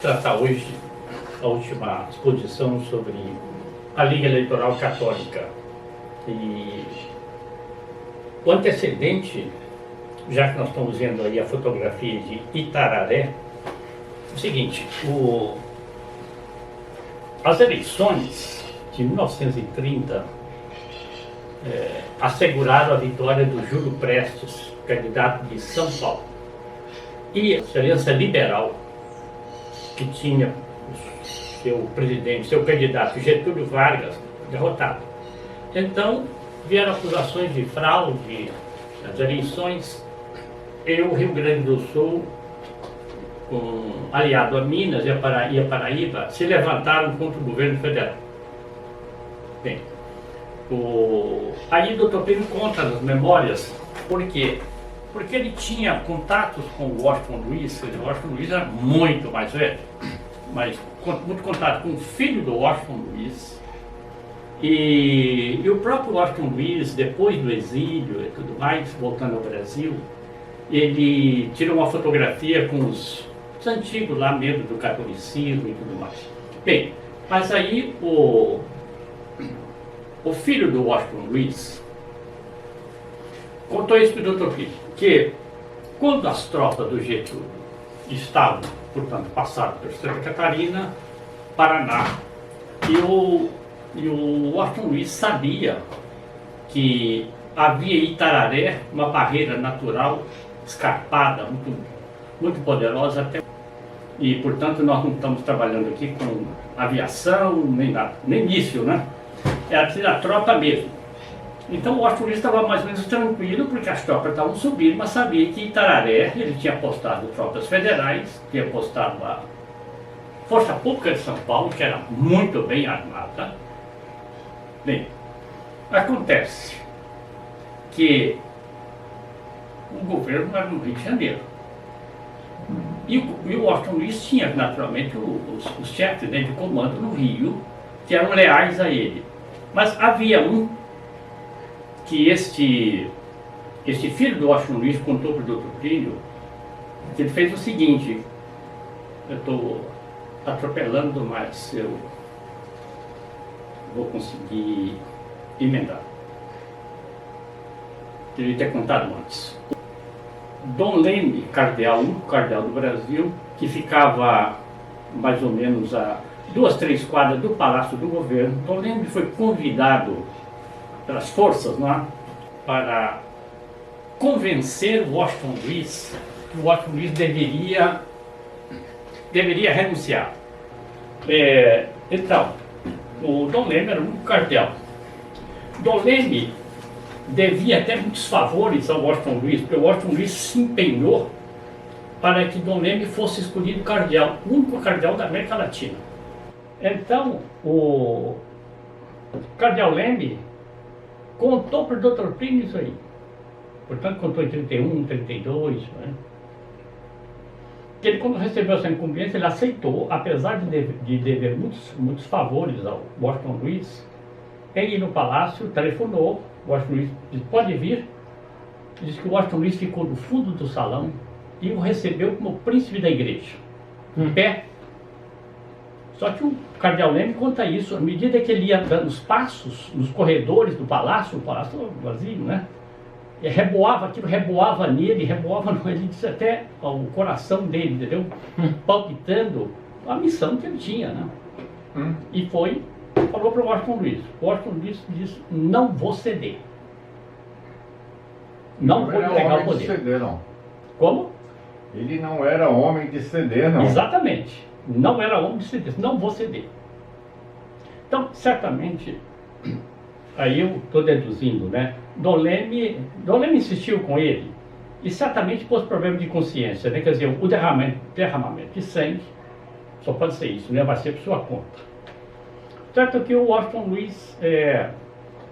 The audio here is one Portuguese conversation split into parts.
tratar hoje a última exposição sobre a Liga Eleitoral Católica. E o antecedente, já que nós estamos vendo aí a fotografia de Itararé, é o seguinte: as eleições de 1930 asseguraram a vitória do Júlio Prestes, candidato de São Paulo, e a Aliança Liberal, que tinha seu presidente, seu candidato Getúlio Vargas, derrotado. Então vieram acusações de fraude nas eleições, e o Rio Grande do Sul, aliado a Minas e a Paraíba, se levantaram contra o governo federal. Bem, aí o Dr. Plínio conta nas memórias, por quê? Porque ele tinha contatos com o Washington Luiz. O Washington Luiz era muito mais velho, mas muito contato com o filho do Washington Luiz. E o próprio Washington Luiz, depois do exílio e tudo mais, voltando ao Brasil, ele tirou uma fotografia com os antigos lá, membros do catolicismo e tudo mais. Bem, mas aí o filho do Washington Luiz contou isso para o Dr. Plínio, que quando as tropas do Getúlio estavam, portanto, passaram por Santa Catarina, Paraná, e o Washington Luiz sabia que havia em Itararé uma barreira natural escarpada, muito poderosa até. E, portanto, nós não estamos trabalhando aqui com aviação, nem nada, nem míssil, né? Era a tropa mesmo. Então o Washington Luiz estava mais ou menos tranquilo, porque as tropas estavam subindo, mas sabia que em Itararé ele tinha postado tropas federais, tinha postado a Força Pública de São Paulo, que era muito bem armada. Bem, acontece que o governo era no Rio de Janeiro. E o Washington Luiz tinha, naturalmente, os chefes, né, de comando no Rio, que eram leais a ele. Mas havia um que este filho do Washington Luiz contou para o Dr. Plínio, que ele fez o seguinte: eu estou atropelando, mas eu vou conseguir emendar. Devia ter contado antes. Dom Leme, cardeal, único cardeal do Brasil, que ficava mais ou menos a 2, 3 quadras do Palácio do Governo. Dom Leme foi convidado pelas forças, não é, para convencer o Washington Luiz que o Washington Luiz deveria renunciar. Então, o Dom Leme era o único cardeal. Dom Leme devia até muitos favores ao Washington Luiz, porque o Washington Luiz se empenhou para que Dom Leme fosse escolhido cardeal, o único cardeal da América Latina. Então, o cardeal Leme contou para o Dr. Plínio isso aí. Portanto, contou em 31, 32, né? Que ele, quando recebeu essa incumbência, ele aceitou, apesar de dever muitos favores ao Washington Luiz, em ir no palácio, telefonou. O Washington Luiz disse: pode vir. Diz que o Washington Luiz ficou no fundo do salão e o recebeu como príncipe da igreja, em pé. Só que o cardeal Leme conta isso, à medida que ele ia dando os passos nos corredores do palácio, o palácio estava vazio, né? E aquilo reboava nele, ele disse até o coração dele, entendeu? Palpitando a missão que ele tinha, né? E falou para o Washington Luiz. O Washington Luiz disse: não vou ceder. Não vou entregar o poder. Ceder, não. Como? Ele não era homem de ceder, não. Exatamente. Não era homem de ceder. Não vou ceder. Então, certamente, aí eu estou deduzindo, né? Dom Leme insistiu com ele e certamente pôs problema de consciência, né? Quer dizer, o derramamento de sangue só pode ser isso, né? Vai ser por sua conta. Certo que o Washington Luiz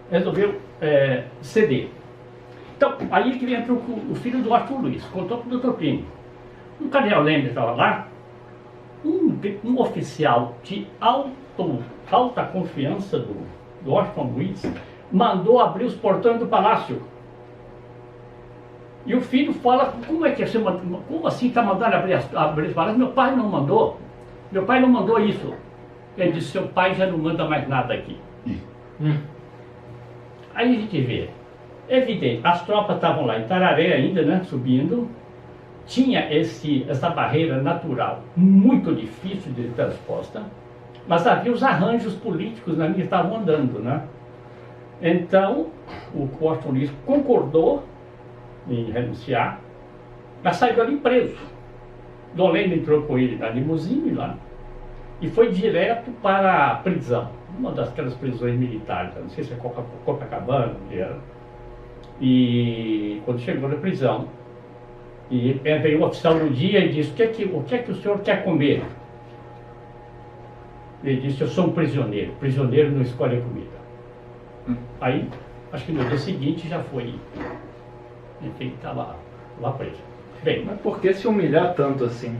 resolveu ceder. Então, aí que entra o filho do Washington Luiz, contou para o Dr. Plínio. O cardeal Leme estava lá, um oficial de alta confiança do Washington Luiz mandou abrir os portões do palácio. E o filho fala: como é que é? Como assim está mandando abrir os palácios? Meu pai não mandou. Meu pai não mandou isso. Ele disse, seu pai já não manda mais nada aqui. Aí a gente vê, evidente, as tropas estavam lá em Tararé ainda, né, subindo. Tinha essa barreira natural muito difícil de transposta, mas havia os arranjos políticos ali que estavam andando, né? Então, o Washington Luiz concordou em renunciar, mas saiu ali preso. Dom Lênin entrou com ele na limusine lá e foi direto para a prisão, uma daquelas prisões militares, não sei se é Copacabana, onde era. E quando chegou na prisão, e veio o oficial no dia e disse, o que é que o senhor quer comer? Ele disse, eu sou um prisioneiro, prisioneiro não escolhe a comida. Aí, acho que no dia seguinte já foi, enfim, estava lá preso. Bem, Mas por que se humilhar tanto assim?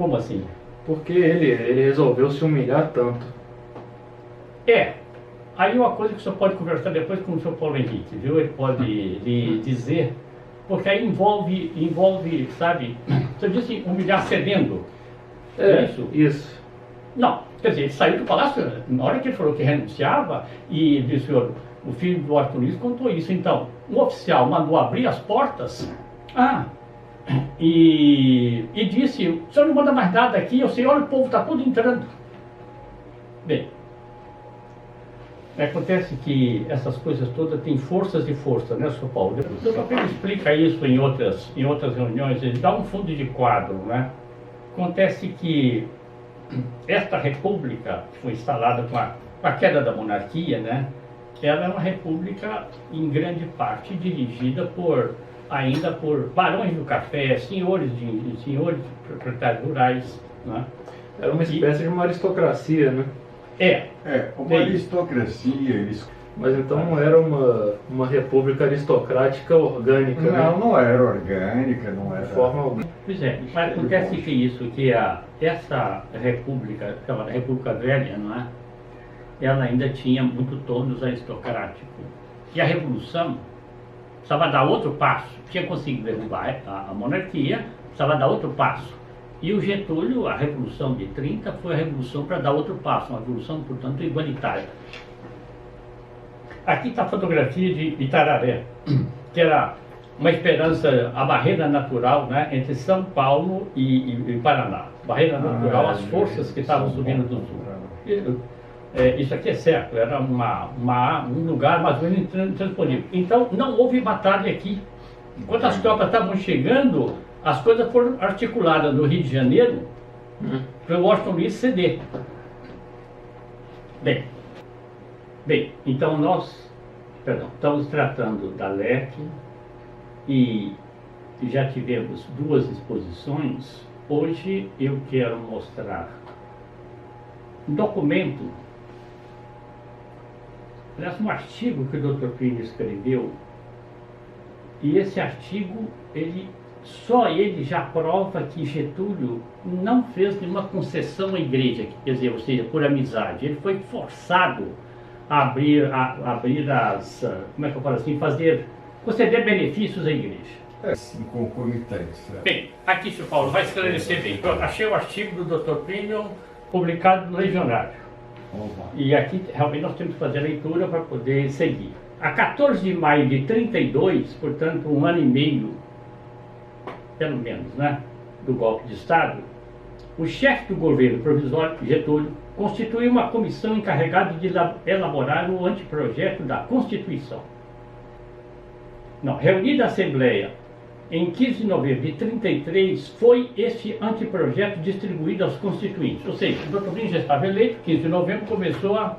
como assim? Por que ele resolveu se humilhar tanto? Aí uma coisa que o senhor pode conversar depois com o senhor Paulo Henrique, viu? Ele pode lhe dizer, porque aí envolve, sabe, você disse humilhar cedendo, é isso? Isso. Não, quer dizer, ele saiu do palácio, na hora que ele falou que renunciava, e disse, o filho do Washington Luiz contou isso, então, um oficial mandou abrir as portas, e disse, o senhor não manda mais nada aqui, eu sei, olha, o povo está todo entrando. Bem, acontece que essas coisas todas têm forças e forças, né, Sr. Paulo? O Dr. Pedro explica isso em outras reuniões, ele dá um fundo de quadro, né? Acontece que esta república que foi instalada com a queda da monarquia, né? Ela é uma república em grande parte dirigida ainda por barões do café, senhores proprietários rurais, né? Era uma espécie de uma aristocracia, né? Uma aristocracia, eles... Mas então não era uma república aristocrática orgânica, né? Não era orgânica, não era... De forma alguma. Pois é, mas acontece que essa república, chamada República Velha, não é? Ela ainda tinha muito tônus aristocrático. E a Revolução precisava dar outro passo. Tinha conseguido derrubar a monarquia, precisava dar outro passo. E o Getúlio, a Revolução de 30, foi a revolução para dar outro passo, uma revolução, portanto, igualitária. Aqui está a fotografia de Itararé, que era uma esperança, a barreira natural, né, entre São Paulo e Paraná. Barreira natural, as forças que estavam subindo do sul. Isso aqui é certo, era um lugar mais ou menos intransponível. Então, não houve batalha aqui. Enquanto as tropas estavam chegando, as coisas foram articuladas no Rio de Janeiro para o Washington Luiz ceder. Bem, então nós estamos tratando da LEC e já tivemos 2 exposições. Hoje eu quero mostrar um documento, aliás, um artigo que o Dr. Plínio escreveu, e esse artigo, só ele já prova que Getúlio não fez nenhuma concessão à igreja, quer dizer, ou seja, por amizade. Ele foi forçado a abrir como é que eu falo assim, conceder benefícios à igreja. Sim, concomitância. Bem, aqui, Sr. Paulo, vai esclarecer bem. Eu achei o artigo do Dr. Plínio publicado no Legionário. E aqui, realmente, nós temos que fazer a leitura para poder seguir. A 14 de maio de 32, portanto, 1 ano e meio, pelo menos, né, do golpe de Estado, o chefe do governo provisório, Getúlio, constituiu uma comissão encarregada de elaborar o anteprojeto da Constituição. Reunida a Assembleia em 15 de novembro de 33, foi esse anteprojeto distribuído aos constituintes. Ou seja, o Dr. Plínio já estava eleito, 15 de novembro começou a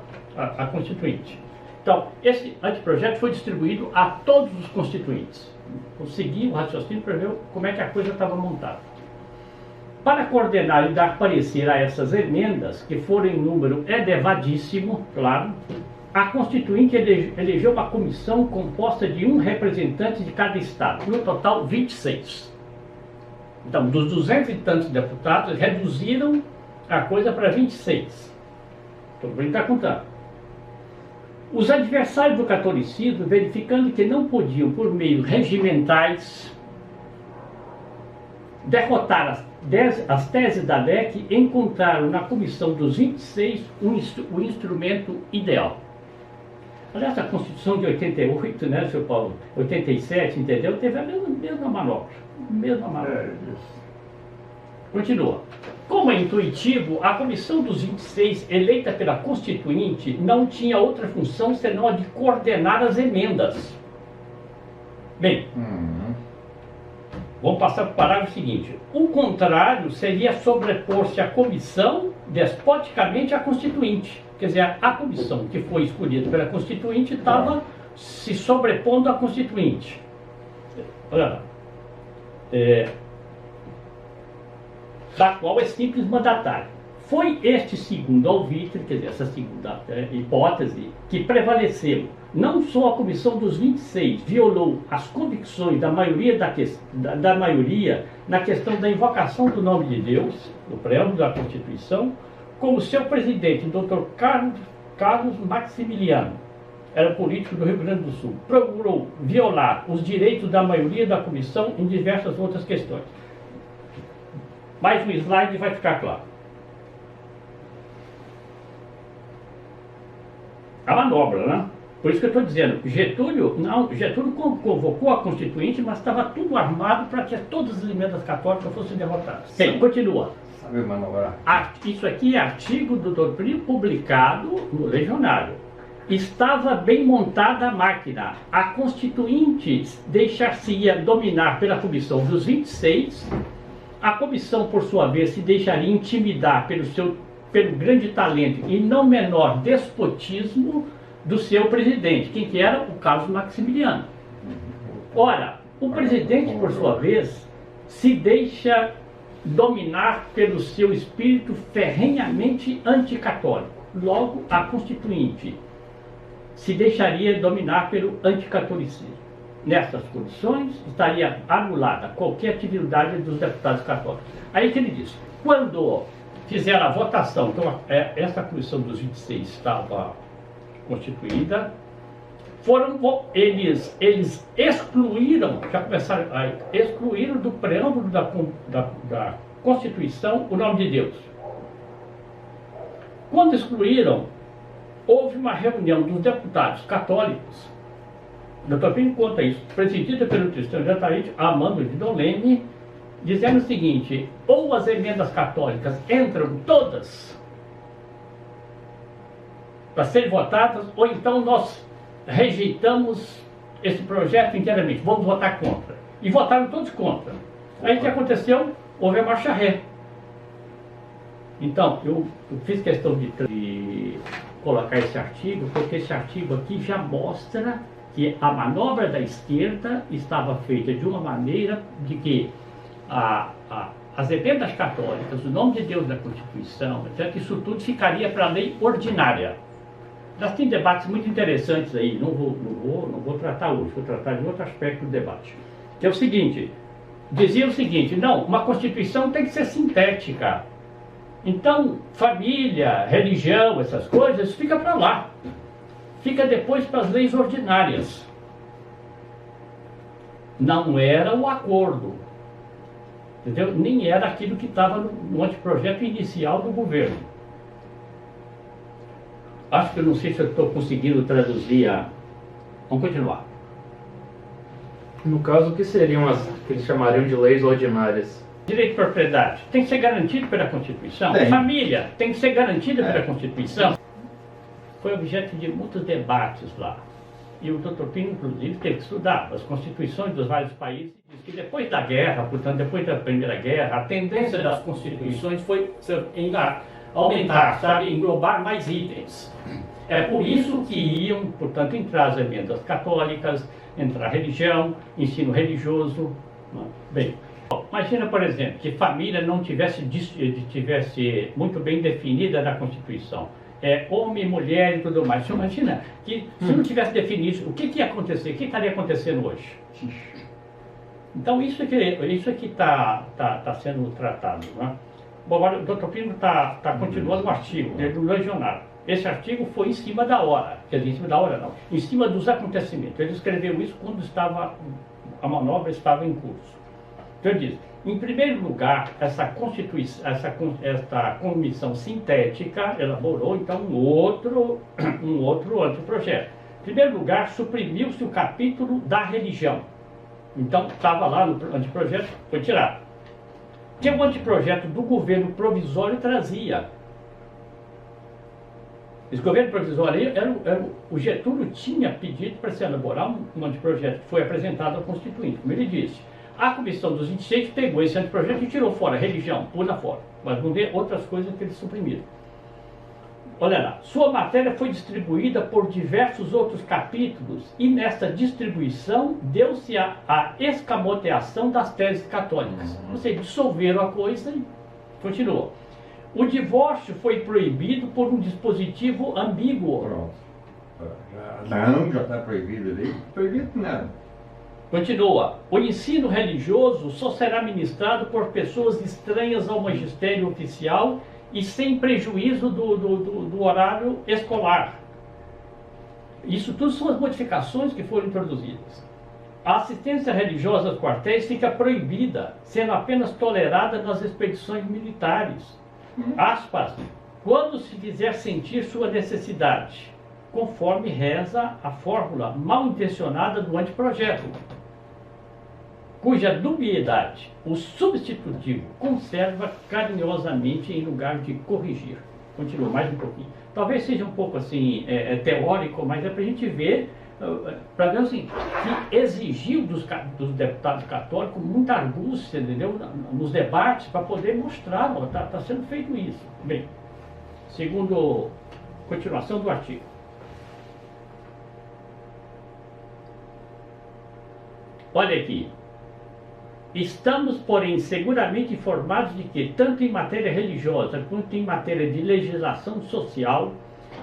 Constituinte. Então, esse anteprojeto foi distribuído a todos os constituintes. Consegui o raciocínio para ver como é que a coisa estava montada. Para coordenar e dar parecer a essas emendas, que foram em número elevadíssimo, claro, a Constituinte elegeu uma comissão composta de um representante de cada estado, no total 26. Então, dos 200 e tantos deputados, reduziram a coisa para 26. Estou brincando contando. Os adversários do catolicismo, verificando que não podiam, por meios regimentais, derrotar as teses da LEC encontraram na Comissão dos 26 o instrumento ideal. Aliás, a Constituição de 88, né, seu Paulo? 87, entendeu? Teve a mesma manobra. Mesma manobra. Continua. Como é intuitivo, a Comissão dos 26, eleita pela Constituinte, não tinha outra função senão a de coordenar as emendas. Bem, vamos passar para o parágrafo seguinte. O contrário seria sobrepor-se à comissão despoticamente à Constituinte. Quer dizer, a comissão que foi escolhida pela Constituinte estava se sobrepondo à Constituinte. Olha lá. Da qual é simples mandatário. Foi este segundo alvitre, quer dizer, essa segunda hipótese, que prevaleceu. Não só a Comissão dos 26 violou as convicções da maioria, da maioria na questão da invocação do nome de Deus, no preâmbulo da Constituição, como seu presidente, Dr. Carlos Maximiliano, era político do Rio Grande do Sul, procurou violar os direitos da maioria da comissão em diversas outras questões. Mais um slide vai ficar claro. A manobra, né? Por isso que eu estou dizendo, Getúlio convocou a Constituinte, mas estava tudo armado para que todas as emendas católicas fossem derrotadas. Bem, continua. Sabe manobrar? Isso aqui é artigo do Dr. Plínio publicado no Legionário. Estava bem montada a máquina. A Constituinte deixar-se-ia dominar pela Comissão dos 26. A comissão, por sua vez, se deixaria intimidar pelo grande talento e não menor despotismo do seu presidente, quem que era? O Carlos Maximiliano. Ora, o presidente, por sua vez, se deixa dominar pelo seu espírito ferrenhamente anticatólico. Logo, a Constituinte se deixaria dominar pelo anticatolicismo. Nessas condições, estaria anulada qualquer atividade dos deputados católicos. Aí que ele diz, quando fizeram a votação, então essa comissão dos 26 estava constituída, eles excluíram, já começaram a excluíram do preâmbulo da Constituição o nome de Deus. Quando excluíram, houve uma reunião dos deputados católicos, o Dr. Pinho conta isso, presidida pelo Tristão de Ataíde, a mando de Dom Leme, dizendo o seguinte, ou as emendas católicas entram todas para serem votadas, ou então nós rejeitamos esse projeto inteiramente, vamos votar contra. E votaram todos contra. Aí o que aconteceu? Houve a marcha ré. Então, eu fiz questão de colocar esse artigo, porque esse artigo aqui já mostra que a manobra da esquerda estava feita de uma maneira de que as emendas católicas, o nome de Deus da Constituição, etc., isso tudo ficaria para a lei ordinária. Nós temos debates muito interessantes aí, não vou tratar hoje, vou tratar de outro aspecto do debate. Que é o seguinte, dizia o seguinte, não, uma Constituição tem que ser sintética. Então, família, religião, essas coisas, fica para lá. Fica depois para as leis ordinárias. Não era o acordo, entendeu? Nem era aquilo que estava no anteprojeto inicial do governo. Acho que eu não sei se eu estou conseguindo traduzir a... Vamos continuar. No caso, o que seriam as que eles chamariam de leis ordinárias? Direito de propriedade tem que ser garantido pela Constituição. Tem. Família tem que ser garantida pela Constituição. Foi objeto de muitos debates lá. E o Dr. Pinho, inclusive, teve que estudar as constituições dos vários países. Diz que depois da guerra, portanto, depois da Primeira Guerra, a tendência das constituições foi aumentar, sabe, englobar mais itens. É por isso que iam, portanto, entrar as emendas católicas, entrar religião, ensino religioso. Bem, imagina, por exemplo, que família não tivesse muito bem definida na Constituição. Homem, mulher e tudo mais. Você imagina que se não tivesse definido, o que ia acontecer? O que estaria acontecendo hoje? Então isso é que está sendo tratado. Né? Bom, agora o Dr. Pino está continuando o artigo do Legionário. Esse artigo foi em cima da hora, quer dizer, em cima da hora não, em cima dos acontecimentos. Ele escreveu isso quando a manobra estava em curso. Então ele diz, em primeiro lugar, essa comissão sintética elaborou então um outro anteprojeto. Em primeiro lugar, suprimiu-se o capítulo da religião. Então estava lá no anteprojeto, foi tirado. Que o anteprojeto do governo provisório trazia. Esse governo provisório aí, o Getúlio tinha pedido para se elaborar um anteprojeto que foi apresentado ao Constituinte, como ele disse. A Comissão dos 26 pegou esse anteprojeto e tirou fora a religião, pula fora. Mas vamos ver outras coisas que eles suprimiram. Olha lá, sua matéria foi distribuída por diversos outros capítulos e nessa distribuição deu-se a escamoteação das teses católicas. Ou seja, dissolveram a coisa e continuou. O divórcio foi proibido por um dispositivo ambíguo. Pronto. Não, já está proibido ali. Proibido nada. Continua. O ensino religioso só será ministrado por pessoas estranhas ao magistério oficial e sem prejuízo do horário escolar. Isso tudo são as modificações que foram introduzidas. A assistência religiosa aos quartéis fica proibida, sendo apenas tolerada nas expedições militares. Aspas, quando se fizer sentir sua necessidade, conforme reza a fórmula mal intencionada do anteprojeto, cuja dubiedade o substitutivo conserva carinhosamente em lugar de corrigir. Continua mais um pouquinho. Talvez seja um pouco assim, teórico, mas é para a gente ver, para ver assim, que exigiu dos deputados católicos muita argúcia, entendeu? Nos debates, para poder mostrar, está sendo feito isso. Bem, segundo, continuação do artigo. Olha aqui. Estamos, porém, seguramente informados de que, tanto em matéria religiosa quanto em matéria de legislação social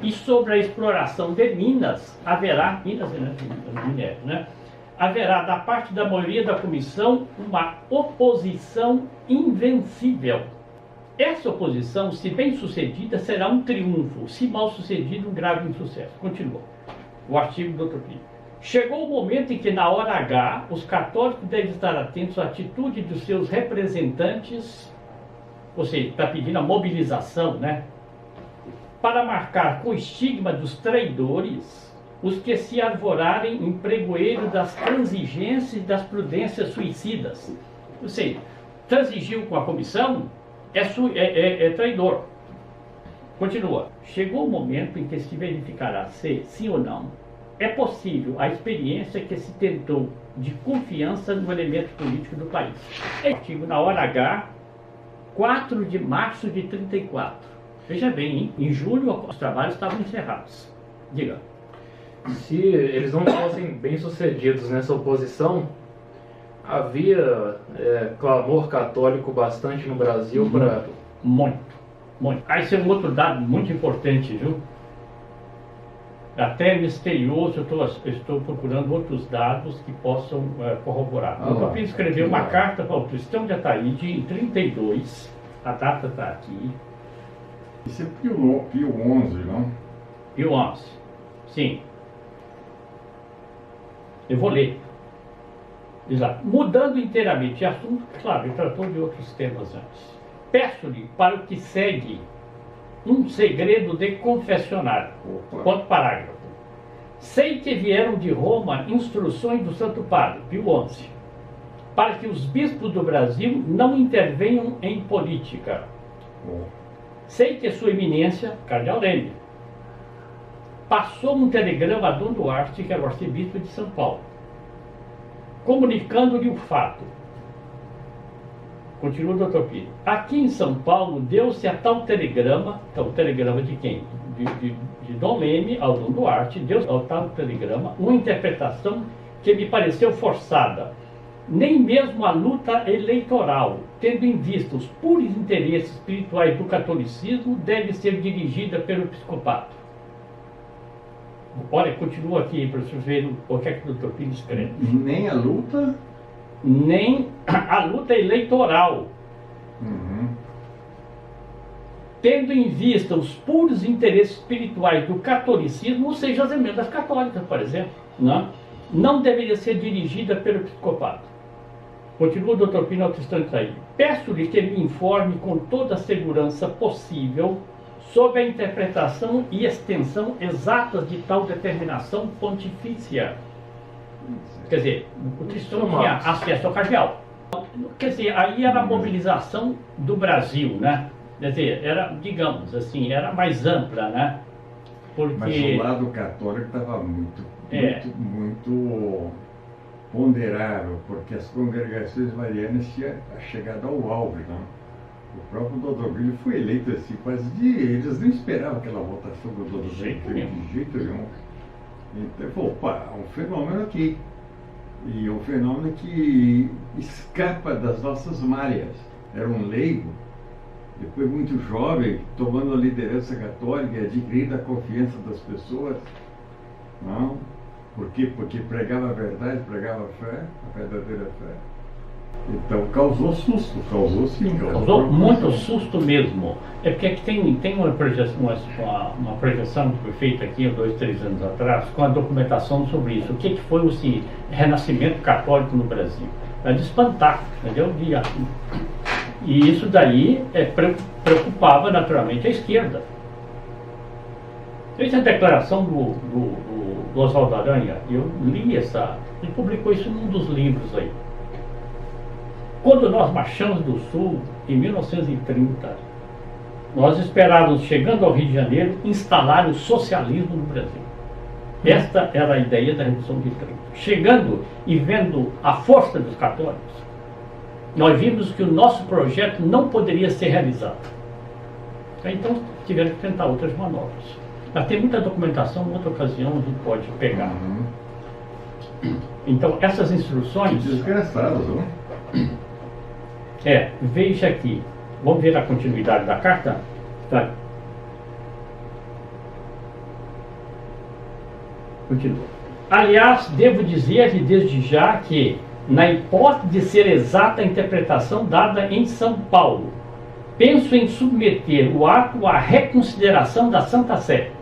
e sobre a exploração de minas, haverá, minérios, né? Haverá, da parte da maioria da comissão, uma oposição invencível. Essa oposição, se bem sucedida, será um triunfo, se mal sucedido, um grave insucesso. Continua o artigo do Dr. Plínio. Chegou o momento em que, na hora H, os católicos devem estar atentos à atitude dos seus representantes, ou seja, está pedindo a mobilização, né? Para marcar com o estigma dos traidores os que se arvorarem em pregoeiro das transigências e das prudências suicidas. Ou seja, transigiu com a comissão é traidor. Continua. Chegou o momento em que se verificará se, sim ou não, é possível a experiência que se tentou de confiança no elemento político do país. Artigo na hora H, 4 de março de 34. Veja bem, hein? Em julho os trabalhos estavam encerrados. Diga. Se eles não fossem bem-sucedidos nessa oposição, havia clamor católico bastante no Brasil para... Muito. Aí esse é um outro dado muito importante, viu? Até misterioso, eu estou procurando outros dados que possam corroborar. O Dr. Plínio escreveu uma carta para o Cristão de Ataíde em 32, a data está aqui. Isso é Pio XI, não? Pio XI, sim. Eu vou ler. Exato. Mudando inteiramente de assunto, claro, ele tratou de outros temas antes. Peço-lhe para o que segue um segredo de confessionário. Ponto parágrafo. Sei que vieram de Roma instruções do Santo Padre, Pio XI, para que os bispos do Brasil não intervenham em política. Sei que Sua Eminência, Cardeal Leme, passou um telegrama a Dom Duarte, que era o arcebispo de São Paulo, comunicando-lhe o fato. Continua o Dr. Plínio. Aqui em São Paulo deu-se a tal telegrama, então o telegrama de quem? De Dom Leme ao Dom Duarte, deu-se ao tal telegrama uma interpretação que me pareceu forçada. Nem mesmo a luta eleitoral, tendo em vista os puros interesses espirituais do catolicismo, deve ser dirigida pelo episcopato. Olha, continua aqui para vocês verem o que é que o Dr. Plínio escreve. Nem a luta? Nem a luta eleitoral. Tendo em vista os puros interesses espirituais do catolicismo, ou seja, as emendas católicas, por exemplo, não deveria ser dirigida pelo episcopato. Continua o doutor Pino ao Tristão de Itaí. Peço-lhe que me informe com toda a segurança possível sobre a interpretação e extensão exatas de tal determinação pontifícia. Quer dizer, o Tristão tinha acesso ao cardeal. Quer dizer, aí era a mobilização do Brasil, né? Quer dizer, era, digamos assim, era mais ampla, né? Porque... Mas o lado católico estava muito ponderável, porque as congregações marianas tinham chegado ao auge, né? O próprio Dr. Billy foi eleito assim, quase de... Eles não esperavam aquela votação do Dr. Billy, de jeito nenhum. Então, ele falou, opa, há um fenômeno aqui. E um fenômeno que escapa das nossas malhas. Era um leigo, depois muito jovem, tomando a liderança católica e adquirindo a confiança das pessoas. Não? Por quê? Porque pregava a verdade, pregava a fé, a verdadeira fé. Então causou susto, causou sim. Causou muito susto mesmo. É porque aqui tem uma projeção que foi feita aqui há 2, 3 anos atrás, com a documentação sobre isso. O que foi esse renascimento católico no Brasil? Para de espantar, entendeu? E isso daí preocupava naturalmente a esquerda. Fez a declaração do Oswaldo Aranha, eu li ele publicou isso num dos livros aí. Quando nós marchamos do Sul, em 1930, nós esperávamos, chegando ao Rio de Janeiro, instalar o socialismo no Brasil. Esta era a ideia da Revolução de 30. Chegando e vendo a força dos católicos, nós vimos que o nosso projeto não poderia ser realizado. Então tiveram que tentar outras manobras. Mas tem muita documentação, em outra ocasião a gente pode pegar. Então essas instruções... Desgraçados, não? Veja aqui. Vamos ver a continuidade da carta? Tá. Continua. Aliás, devo dizer-lhe desde já que, na hipótese de ser exata a interpretação dada em São Paulo, penso em submeter o ato à reconsideração da Santa Sé,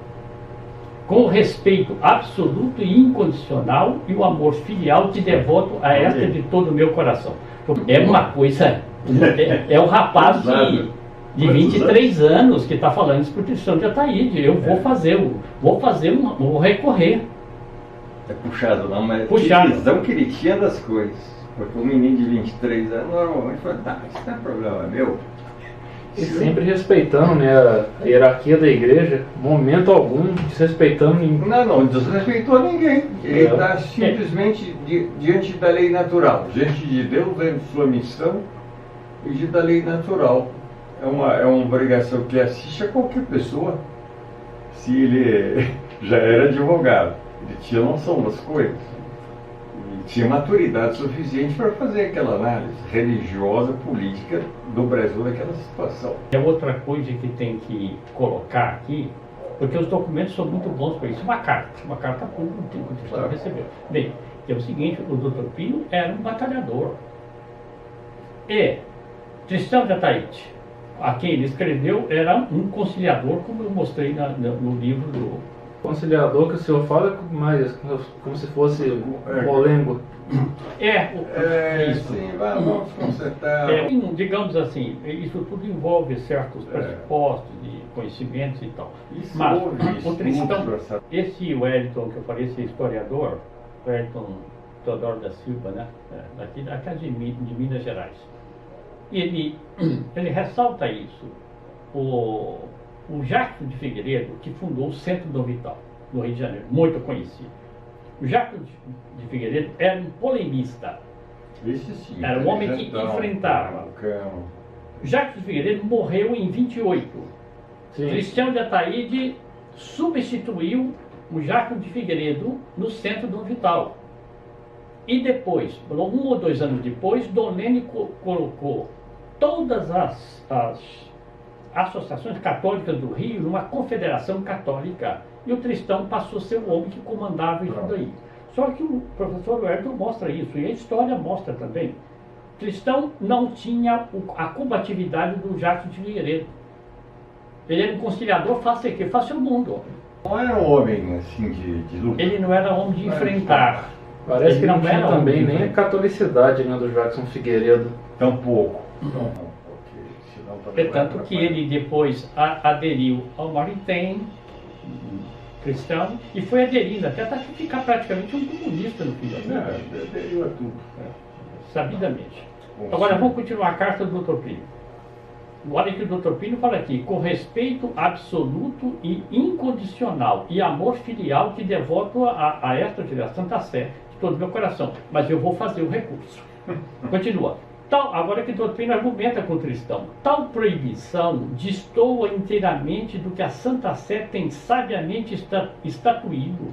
com o respeito absoluto e incondicional e o amor filial que devoto a esta de todo o meu coração. É uma coisa... É o rapaz de 23 anos que está falando isso para o Tristão de Ataíde. Eu vou recorrer. É puxado não, mas puxado. A visão que ele tinha das coisas. Porque um menino de 23 anos normalmente fala, tá, isso não é problema meu. E sempre respeitando, né, a hierarquia da igreja, momento algum desrespeitando ninguém. Não desrespeitou ninguém. Ele está simplesmente diante da lei natural, diante de Deus, dentro de sua missão e diante da lei natural. É uma obrigação que assiste a qualquer pessoa. Se ele já era advogado, ele tinha noção das coisas. Tinha maturidade suficiente para fazer aquela análise religiosa, política do Brasil naquela situação. É outra coisa que tem que colocar aqui, porque os documentos são muito bons para isso. Uma carta pública que o Tristão recebeu. Bem, é o seguinte, o Dr. Pino era um batalhador. E Tristão de Ataíde, a quem ele escreveu, era um conciliador, como eu mostrei no livro do... Conciliador que o senhor fala, mas como se fosse molengo. Isso. Sim, vamos consertar. Digamos assim, isso tudo envolve certos pressupostos de conhecimentos e tal. Mas o Tristão, esse Wellington que eu falei, esse historiador, Wellington Teodoro da Silva, né, daqui de Minas Gerais, ele ressalta isso. O Jacques de Figueiredo, que fundou o Centro Dom Vital, no Rio de Janeiro, muito conhecido. O Jacques de Figueiredo era um polemista. Sim, era um homem que enfrentava. Jacques de Figueiredo morreu em 28. Tristão de Ataíde substituiu o Jacques de Figueiredo no Centro Dom Vital. E depois, 1 ou 2 anos depois, Dom Lênin colocou todas as associações católicas do Rio numa confederação católica, e o Tristão passou a ser o homem que comandava isso daí. Só que o professor Wellington mostra isso, e a história mostra também. Tristão não tinha a combatividade do Jacques de Figueiredo. Ele era um conciliador, faça o mundo. Não era um homem assim de luta. Ele não era homem de enfrentar. Parece Ele que não não tinha era também homem, nem né? a catolicidade, né, do Jackson Figueiredo. Tampouco. Não, porque senão também vai Tanto que atrapalhar. ele depois aderiu ao Maritem, cristão, e foi aderindo até ficar praticamente um comunista no fim da vida, Deriva tudo. sabidamente. Bom, Agora sim. vamos continuar a carta do Dr. Plínio. Olha que o Dr. Plínio fala aqui: com respeito absoluto e incondicional e amor filial que devoto a esta a Santa Sé de todo o meu coração, mas eu vou fazer o recurso. Continua. Agora que o Dr. Plínio argumenta com o cristão, tal proibição destoa inteiramente do que a Santa Sé tem sabiamente estatuído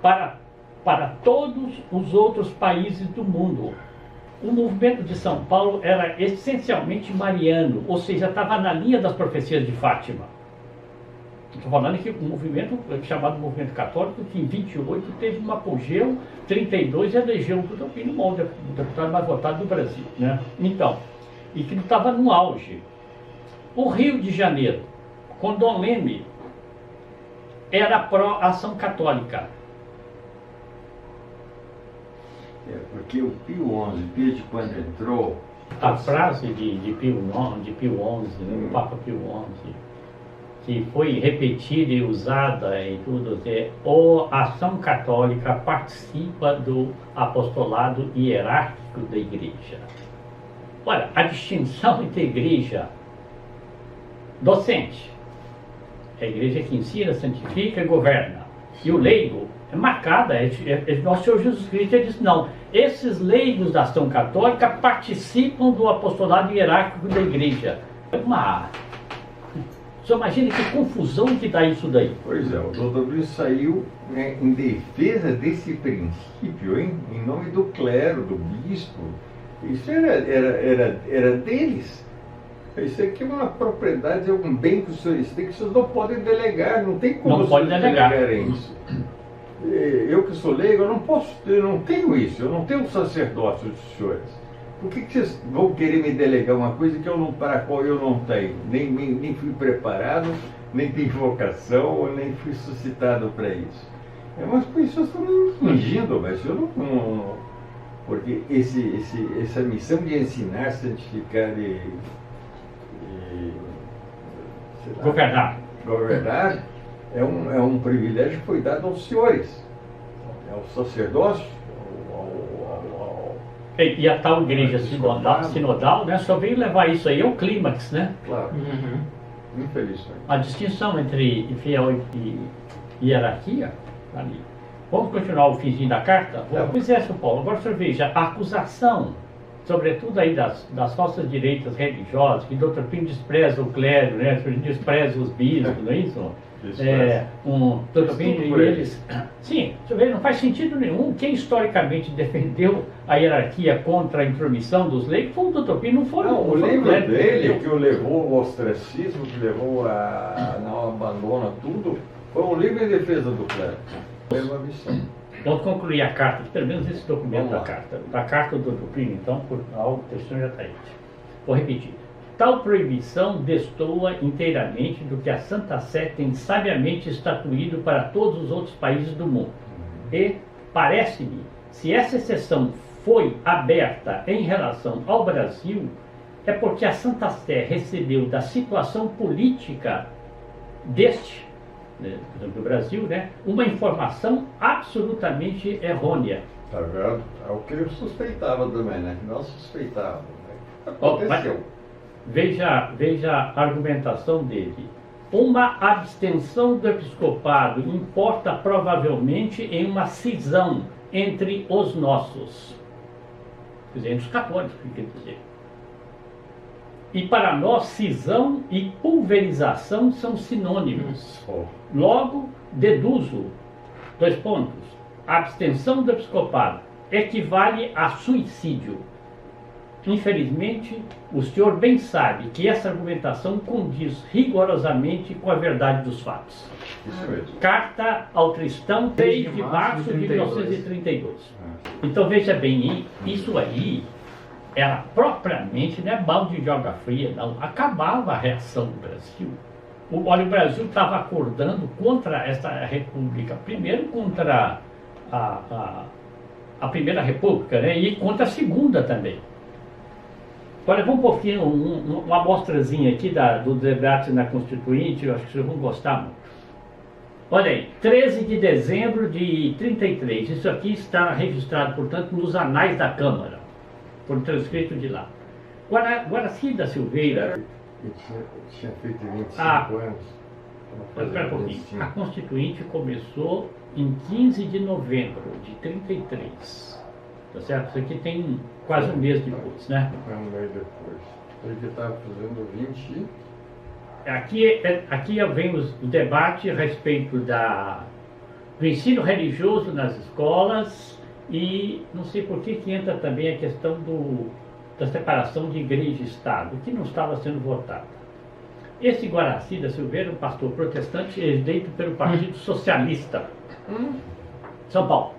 para todos os outros países do mundo. O movimento de São Paulo era essencialmente mariano, ou seja, estava na linha das profecias de Fátima. Estou falando que o movimento chamado movimento católico, que em 28 teve um apogeu, 32 elegeu o Dr. Plínio Molder, o deputado mais votado do Brasil, né? Então, e que estava no auge. O Rio de Janeiro, com Dom Leme, era pró-ação católica. Porque o Pio XI, desde quando entrou, A frase de Pio XI, né, do Papa Pio XI, que foi repetida e usada em tudo, a ação católica participa do apostolado hierárquico da igreja. Olha, a distinção entre a igreja docente, a igreja que ensina, santifica e governa, e o leigo é marcada. Nosso Senhor Jesus Cristo disse: não, esses leigos da ação católica participam do apostolado hierárquico da igreja. Você imagina que confusão que dá isso daí. pois é, o Dr. Plínio saiu, né, em defesa desse princípio, em nome do clero, do bispo. Isso era deles. Isso aqui é uma propriedade, é um bem que os senhores têm, que vocês não podem delegar, não tem como Não pode vocês delegar. delegarem isso. Eu que sou leigo, eu não tenho isso, eu não tenho o sacerdócio dos senhores. Por que vocês vão querer me delegar uma coisa para a qual eu não tenho? Nem fui preparado, nem tenho vocação, nem fui suscitado para isso. Mas por isso vocês estão me infringindo, mas eu não. Porque essa missão de ensinar, santificar e sei lá, governar é um privilégio que foi dado aos senhores, ao sacerdócio, E a tal igreja sinodal, né, só veio levar isso aí ao clímax, né? claro, Uhum. infelizmente. A distinção entre fiel e hierarquia, ali. Vamos continuar o finzinho da carta? Pois é, São Paulo. Agora o senhor veja, a acusação, sobretudo aí das falsas direitas religiosas, que Dr. Plínio despreza o clero, né? Despreza os bispos, não é isso? Dr. Plínio e eles... Sim, o senhor vê, não faz sentido nenhum. Quem historicamente defendeu a hierarquia contra a intromissão dos leigos foi o Dr. Plínio, não foi O foi livro clero, dele, entendeu? que o levou ao ostracismo, que levou a não abandona tudo, foi um livro em defesa do clero. Mesma missão. Vamos concluir a carta, pelo menos esse documento Vamos da lá. carta. Da carta do Dr. Plínio, então, por algo que o senhor já está aí. Vou repetir. Tal proibição destoa inteiramente do que a Santa Sé tem sabiamente estatuído para todos os outros países do mundo. E, parece-me, se essa exceção foi aberta em relação ao Brasil, é porque a Santa Sé recebeu da situação política do Brasil, né, uma informação absolutamente errônea. Tá vendo? É o que ele suspeitava também, né? Que nós suspeitávamos. Né? Bom, Aconteceu. Veja a argumentação dele. Uma abstenção do episcopado importa provavelmente em uma cisão entre os nossos, quer dizer, entre os católicos, quer dizer. E para nós, cisão e pulverização são sinônimos. Logo, deduzo, a abstenção do episcopado equivale a suicídio. Infelizmente, o senhor bem sabe que essa argumentação condiz rigorosamente com a verdade dos fatos. Isso mesmo. Carta ao Tristão, 3 de março de 1932. Então veja bem, isso aí era propriamente, não é balde de água fria, não. Acabava a reação do Brasil. Olha, o Brasil estava acordando contra essa república. Primeiro contra a a Primeira República, né? E contra a Segunda também. Agora vamos um pouquinho, uma amostrazinha aqui do debate na Constituinte, eu acho que vocês vão gostar muito. Olha aí, 13 de dezembro de 33, isso aqui está registrado, portanto, nos anais da Câmara, por transcrito de lá. Guaracida Silveira... Eu tinha feito 25 anos. Espera um pouquinho. A Constituinte começou em 15 de novembro de 33. Tá certo? Isso aqui tem quase um mês depois, né? Um mês depois. Ele estava fazendo 20. Aqui vem o debate a respeito do ensino religioso nas escolas e não sei por que entra também a questão da separação de igreja e Estado, que não estava sendo votada. Esse Guaracida Silveira, um pastor protestante eleito pelo Partido Socialista, São Paulo.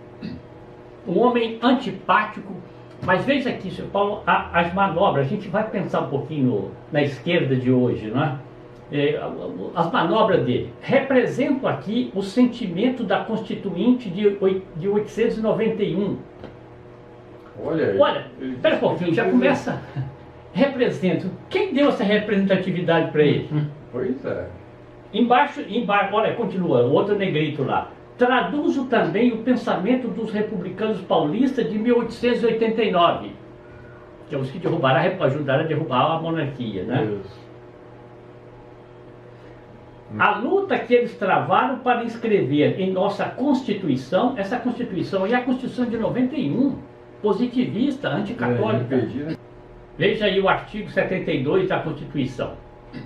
Um homem antipático, mas veja aqui, São Paulo, as manobras, a gente vai pensar um pouquinho na esquerda de hoje, não é? As manobras dele representam aqui o sentimento da Constituinte de 1891. Olha, espera um pouquinho, já começa. Representa. Quem deu essa representatividade para ele? Pois é. Embaixo, olha, continua, o outro negrito lá. Traduzo também o pensamento dos republicanos paulistas de 1889, que é os que ajudaram a derrubar a monarquia, né? Isso. A luta que eles travaram para inscrever em nossa Constituição, essa Constituição é a Constituição de 91, positivista, anticatólica. Veja aí o artigo 72 da Constituição,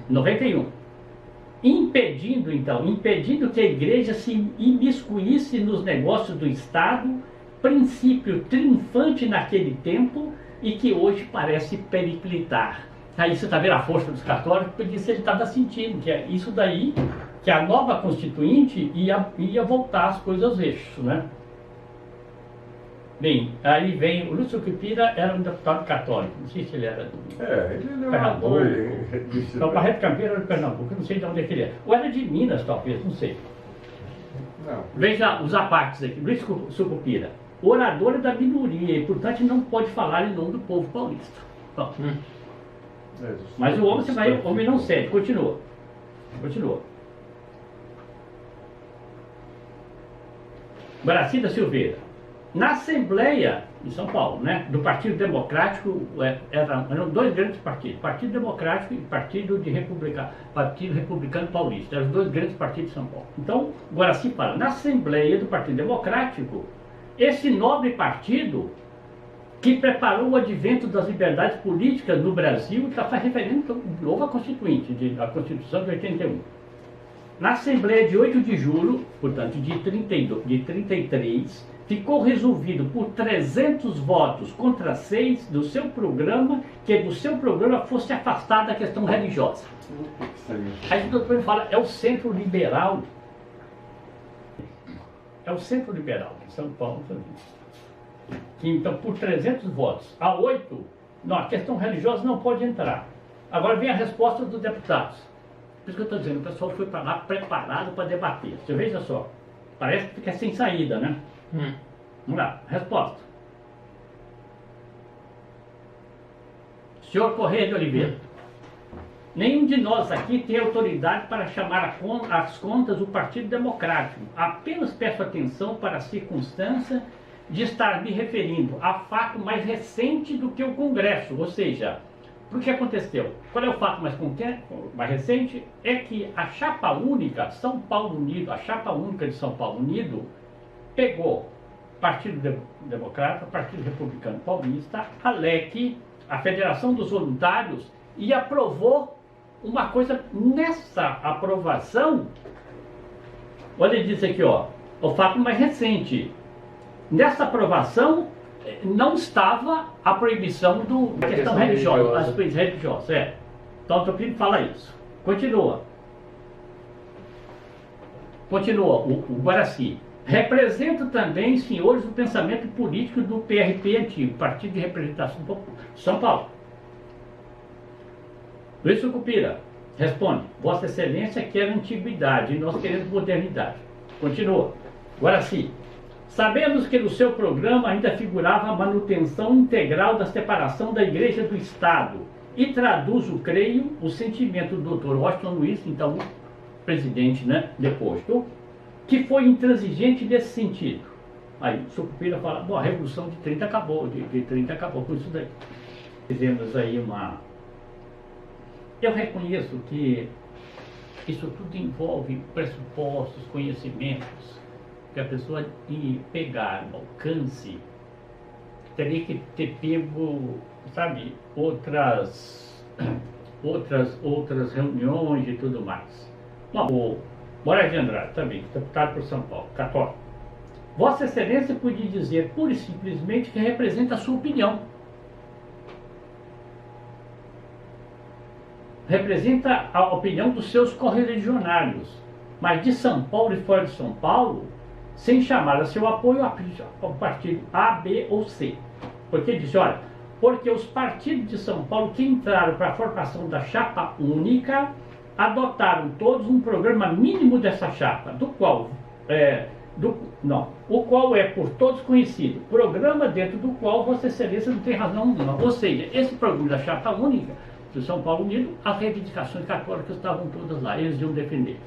91. Impedindo que a Igreja se imiscuísse nos negócios do Estado, princípio triunfante naquele tempo e que hoje parece periclitar. Aí você está vendo a força dos católicos, porque ele estava sentindo que é isso daí, que a nova Constituinte ia voltar as coisas aos eixos, né? Bem, aí vem o Lúcio Cupira, era um deputado católico, não sei se ele era do ele é Pernambuco. Não, Barreto Campeiro era de Pernambuco, não sei de onde é que ele é. Ou era de Minas, talvez, não sei. Não. Veja os apartes aqui. Luiz Sucupira, orador da minoria, e portanto não pode falar em nome do povo paulista. Bom, mas o homem não cede, continua. Guaracida Silveira. Na Assembleia de São Paulo, né, do Partido Democrático, eram dois grandes partidos, Partido Democrático e Partido Republicano Paulista, eram os dois grandes partidos de São Paulo. Então, Guaraci fala, na Assembleia do Partido Democrático, esse nobre partido que preparou o advento das liberdades políticas no Brasil, está referendo de novo à Constituinte, a Constituição de 81. Na Assembleia de 8 de julho, portanto, de 33, ficou resolvido por 300 votos contra 6 do seu programa, que do seu programa fosse afastada a questão religiosa. Aí o doutor fala, é o centro liberal. É o centro liberal de São Paulo também. Então, por 300 votos a 8, não, a questão religiosa não pode entrar. Agora vem a resposta dos deputados. Por isso que eu estou dizendo, o pessoal foi para lá preparado para debater. Você veja só, parece que fica sem saída, né? Vamos lá, resposta. Senhor Correia de Oliveira, nenhum de nós aqui tem autoridade para chamar às contas o Partido Democrático. Apenas peço atenção para a circunstância de estar me referindo a fato mais recente do que o Congresso, ou seja, o que aconteceu? Qual é o fato mais recente? É que a chapa única São Paulo Unido, a chapa única de São Paulo Unido, pegou Partido Democrata, Partido Republicano Paulista, a LEC, a Federação dos Voluntários, e aprovou uma coisa nessa aprovação. Olha, ele diz aqui, ó, o fato mais recente. Nessa aprovação não estava a proibição da questão religiosa, as coisas religiosas, Então o Topino fala isso. Continua, o Guaraci. Representa também, senhores, o pensamento político do PRP antigo, Partido de Representação Popular, São Paulo. Luiz Sucupira responde, Vossa Excelência quer antiguidade e nós queremos modernidade. Continua, Guaraci. Sabemos que no seu programa ainda figurava a manutenção integral da separação da Igreja do Estado e traduzo, creio, o sentimento do Dr. Washington Luiz, então presidente, né, deposto, que foi intransigente nesse sentido. Aí o Sucupira fala, bom, a Revolução de 30 acabou, de 30 acabou com isso daí. Fizemos aí uma... Eu reconheço que isso tudo envolve pressupostos, conhecimentos, que a pessoa ia pegar no alcance, teria que ter pego, sabe, outras reuniões e tudo mais. Bom, o Moraes de Andrade também, deputado por São Paulo, católico. Vossa Excelência podia dizer pura e simplesmente que representa a sua opinião. Representa a opinião dos seus correligionários, mas de São Paulo e fora de São Paulo, sem chamar a seu apoio ao partido A, B ou C. Porque disse, olha, porque os partidos de São Paulo que entraram para a formação da chapa única, adotaram todos um programa mínimo dessa chapa, o qual é por todos conhecido, programa dentro do qual Vossa Excelência não tem razão nenhuma. Ou seja, esse programa da chapa única, do São Paulo Unido, as reivindicações católicas estavam todas lá, eles iam defender.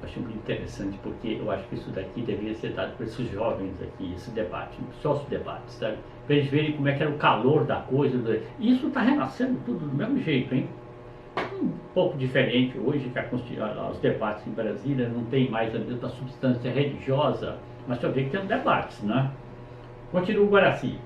Eu achei muito interessante, porque eu acho que isso daqui deveria ser dado para esses jovens aqui, esse debate, só os debates, sabe? Para eles verem como é que era o calor da coisa. E isso está renascendo tudo do mesmo jeito, hein? Um pouco diferente hoje, que os debates em Brasília não tem mais a mesma substância religiosa, mas só vê que tem debates, né? Continua o Guaraci.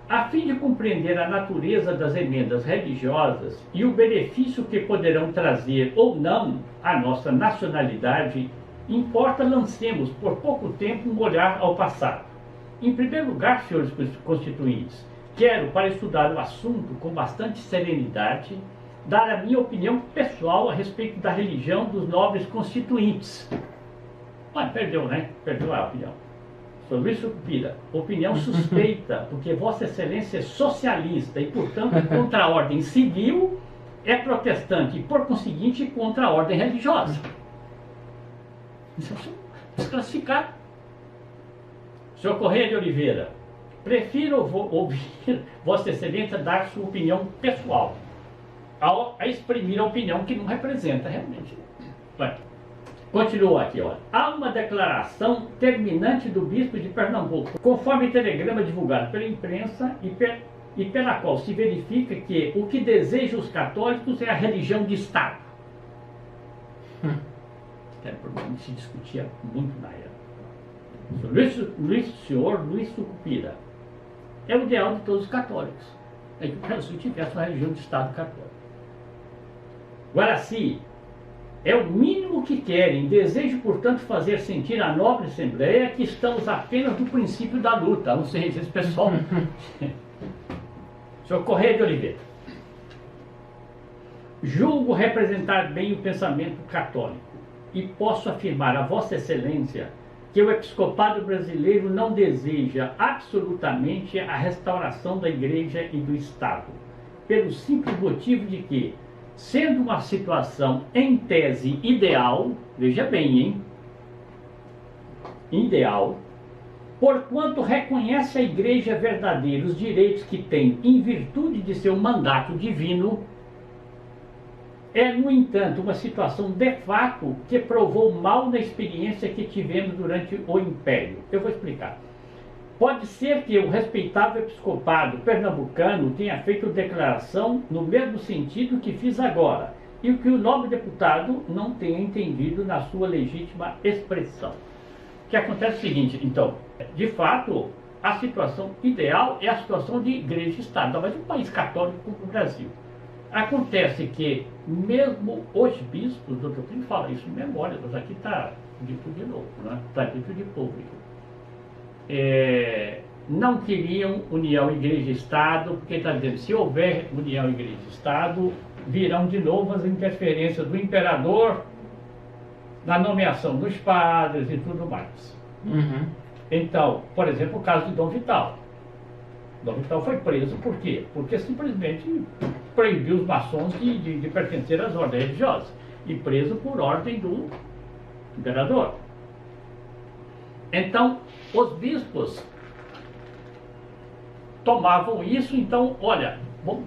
A fim de compreender a natureza das emendas religiosas e o benefício que poderão trazer ou não à nossa nacionalidade, importa lancemos por pouco tempo um olhar ao passado. Em primeiro lugar, senhores constituintes, quero, para estudar o assunto com bastante serenidade, dar a minha opinião pessoal a respeito da religião dos nobres constituintes. Mas perdeu, né? Perdeu a opinião. Sr. Luiz Sucupira, opinião suspeita, porque Vossa Excelência é socialista e, portanto, contra a ordem civil, é protestante e, por conseguinte, contra a ordem religiosa. Isso é desclassificado. Sr. Correia de Oliveira, prefiro ouvir Vossa Excelência dar sua opinião pessoal, a exprimir a opinião que não representa realmente. Vai. Continua aqui, olha. Há uma declaração terminante do bispo de Pernambuco, conforme telegrama divulgado pela imprensa e pela qual se verifica que o que desejam os católicos é a religião de Estado. Era um problema que se discutia muito na época. Senhor Luiz Sucupira, é o ideal de todos os católicos. É que o Brasil tivesse uma religião de Estado católico. Guaraci, é o mínimo que querem. Desejo, portanto, fazer sentir à nobre Assembleia que estamos apenas no princípio da luta. Não sei se esse pessoal... Senhor Correia de Oliveira. Julgo representar bem o pensamento católico e posso afirmar a Vossa Excelência que o episcopado brasileiro não deseja absolutamente a restauração da Igreja e do Estado, pelo simples motivo de que, sendo uma situação em tese ideal, veja bem, hein? Ideal, porquanto reconhece a Igreja verdadeira os direitos que tem em virtude de seu mandato divino, é, no entanto, uma situação de fato que provou mal na experiência que tivemos durante o Império. Eu vou explicar. Pode ser que o respeitável episcopado pernambucano tenha feito declaração no mesmo sentido que fiz agora, e que o nobre deputado não tenha entendido na sua legítima expressão. O que acontece é o seguinte, então, de fato, a situação ideal é a situação de igreja e Estado, mas um país católico como o Brasil. Acontece que mesmo os bispos, o doutor Plínio fala isso em memória, mas aqui está dito de novo, né? Está dito de público. Não queriam união igreja-estado, porque está dizendo, se houver união igreja-estado, virão de novo as interferências do imperador na nomeação dos padres e tudo mais. Uhum. Então, por exemplo, o caso de Dom Vital. Dom Vital foi preso por quê? Porque simplesmente proibiu os maçons de pertencer às ordens religiosas, e preso por ordem do imperador. Então, os bispos tomavam isso, então, olha,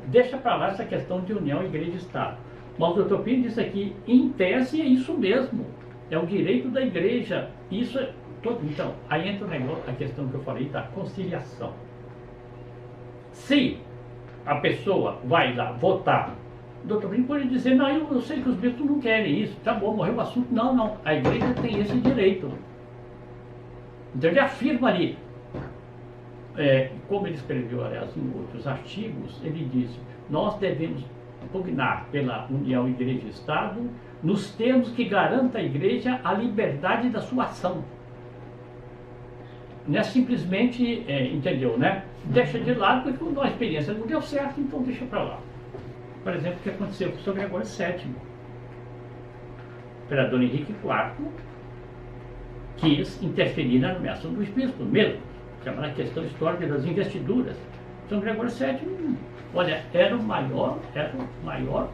deixa para lá essa questão de união igreja e Estado. Mas o doutor Pino disse aqui, em tese é isso mesmo, é o direito da igreja, isso é todo. Então, aí entra a questão que eu falei da conciliação. Se a pessoa vai lá votar, o doutor Pino pode dizer, não, eu sei que os bispos não querem isso, tá bom, morreu o assunto, não, a igreja tem esse direito. Então ele afirma ali, como ele escreveu, aliás, em outros artigos, ele diz, nós devemos pugnar pela união igreja e Estado nos termos que garanta à igreja a liberdade da sua ação. Não é simplesmente, entendeu, né? Deixa de lado porque a experiência não deu certo, então deixa para lá. Por exemplo, o que aconteceu com o São Gregório VII. O imperador Henrique IV quis interferir na nomeação dos bispos mesmo, chamada questão histórica das investiduras. São Gregório VII, olha, era o maior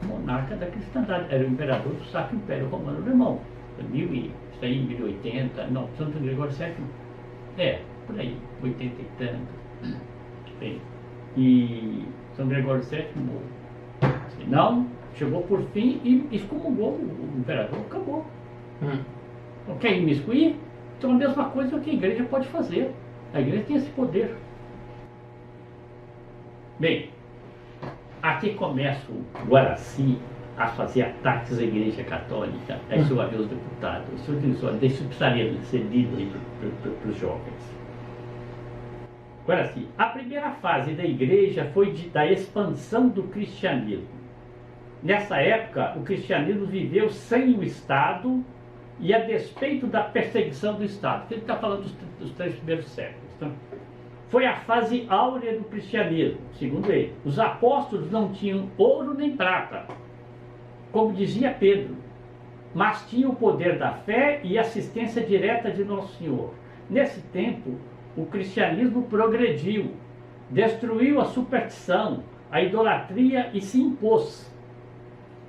monarca da cristandade, era o imperador do Sacro Império Romano Alemão. Isso aí, 1080, não, São Gregório VII, por aí, 80 e tanto. Bem, e São Gregório VII, não, chegou por fim e excomungou o imperador, acabou. Não quer imiscuir? Então a mesma coisa que a igreja pode fazer. A igreja tem esse poder. Bem, aqui começa o Guaraci a fazer ataques à igreja católica. Aí você vai ver os deputados. Isso precisaria ser lido aí para os jovens. Guaraci, a primeira fase da igreja foi da expansão do cristianismo. Nessa época, o cristianismo viveu sem o Estado e a despeito da perseguição do Estado. Ele está falando dos 3 primeiros séculos. Então, foi a fase áurea do cristianismo, segundo ele. Os apóstolos não tinham ouro nem prata, como dizia Pedro, mas tinham o poder da fé e assistência direta de Nosso Senhor. Nesse tempo, o cristianismo progrediu, destruiu a superstição, a idolatria e se impôs.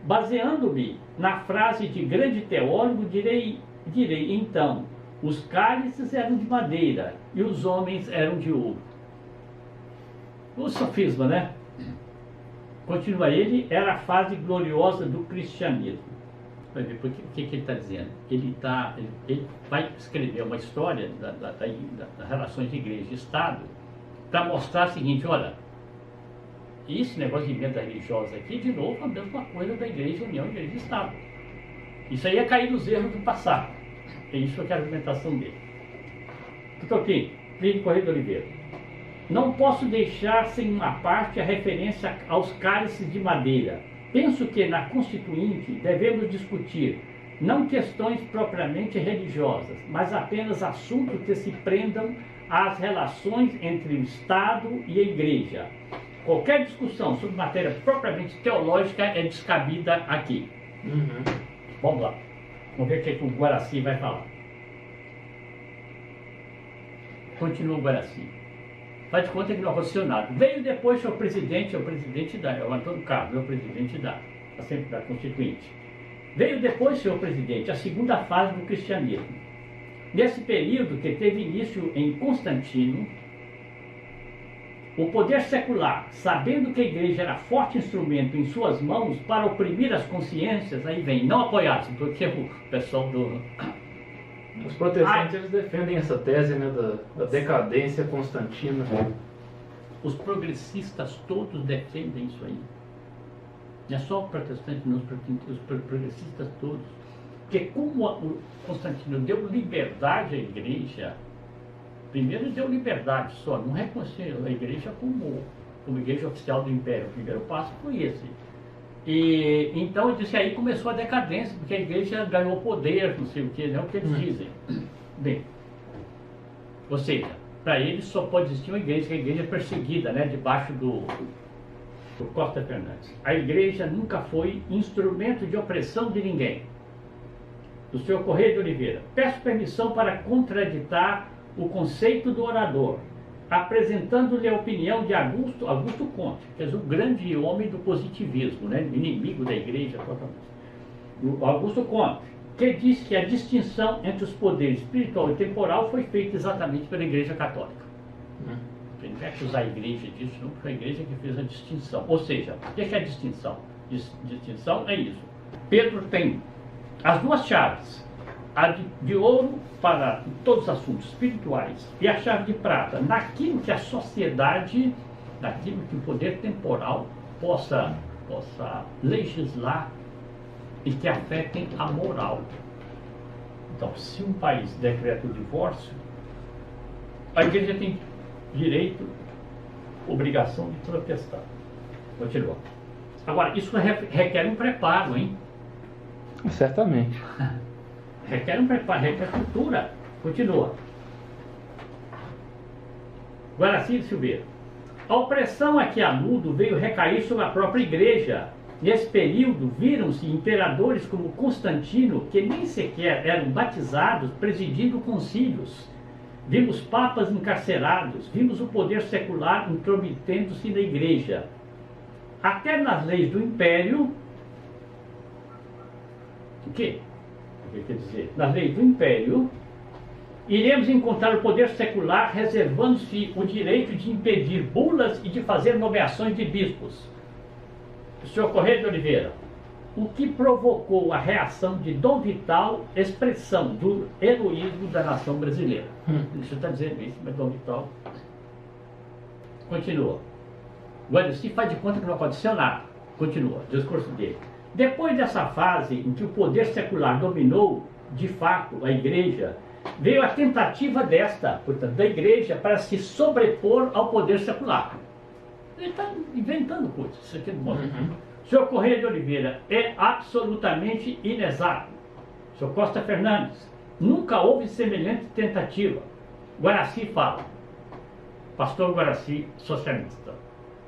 Baseando-me na frase de grande teólogo, direi então, os cálices eram de madeira e os homens eram de ouro. O sofisma, né? Continua ele, era a fase gloriosa do cristianismo. Vai ver o que ele está dizendo. Ele vai escrever uma história das relações de igreja e Estado para mostrar o seguinte, olha, esse negócio de emenda religiosa aqui, de novo, a mesma coisa da igreja, união, igreja e Estado. Isso aí é cair nos erros do passado. É isso que é a argumentação dele. Doutor Kim, Plínio Correia de Oliveira. Não posso deixar sem uma parte a referência aos cálices de madeira. Penso que na Constituinte devemos discutir não questões propriamente religiosas, mas apenas assuntos que se prendam às relações entre o Estado e a Igreja. Qualquer discussão sobre matéria propriamente teológica é descabida aqui. Vamos lá. Vamos ver o que o Guaraci vai falar. Continua o Guaraci. Faz de conta que não aconteceu nada. Veio depois o presidente o Antônio Carlos, o presidente da Constituinte. Veio depois, senhor presidente, a segunda fase do cristianismo. Nesse período que teve início em Constantino, o poder secular, sabendo que a igreja era forte instrumento em suas mãos para oprimir as consciências, aí vem, não apoiasse, porque o pessoal do... Os protestantes eles defendem essa tese, né, da decadência constantina. Os progressistas todos defendem isso aí. Não é só o protestante, não, os progressistas todos. Porque como o Constantino deu liberdade à igreja, primeiro deu liberdade só, não reconheceu a igreja como igreja oficial do Império. O primeiro passo foi esse. E então ele disse, aí começou a decadência, porque a igreja ganhou poder, não sei o que, não é o que eles dizem. Bem, ou seja, para eles só pode existir uma igreja, que é a igreja perseguida, né, debaixo do Costa Fernandes. A igreja nunca foi instrumento de opressão de ninguém. Do senhor Correia de Oliveira. Peço permissão para contraditar o conceito do orador, apresentando-lhe a opinião de Augusto Comte, que é o grande homem do positivismo, né? Inimigo da igreja totalmente. O Augusto Comte, que diz que a distinção entre os poderes espiritual e temporal foi feita exatamente pela Igreja Católica. Não é que usar a igreja disso, não, foi a igreja que fez a distinção. Ou seja, o que é a distinção? Distinção é isso. Pedro tem as duas chaves, a de ouro para todos os assuntos espirituais e a chave de prata naquilo que a sociedade, naquilo que o poder temporal possa legislar e que afetem a moral. Então, se um país decreta o divórcio, a igreja tem direito, obrigação de protestar. Continua. Agora, isso requer um preparo, hein? Certamente. Requer um preparo, requer cultura. Continua. Guaraci Silveira. A opressão a que aludo veio recair sobre a própria igreja. Nesse período, viram-se imperadores como Constantino, que nem sequer eram batizados, presidindo concílios. Vimos papas encarcerados, vimos o poder secular intrometendo-se na igreja. Até nas leis do império, o que quer dizer? Nas leis do império, iremos encontrar o poder secular reservando-se o direito de impedir bulas e de fazer nomeações de bispos. O senhor Correia de Oliveira, o que provocou a reação de Dom Vital, expressão do heroísmo da nação brasileira. Você está dizendo isso, mas Dom Vital continua. Guaraci faz de conta que não aconteceu nada. Continua, discurso dele. Depois dessa fase em que o poder secular dominou, de fato, a igreja, veio a tentativa portanto, da igreja para se sobrepor ao poder secular. Ele está inventando coisas, isso aqui não mostra. Senhor Correia de Oliveira, é absolutamente inexato. Senhor Costa Fernandes, nunca houve semelhante tentativa. Guaraci fala, pastor Guaraci, socialista.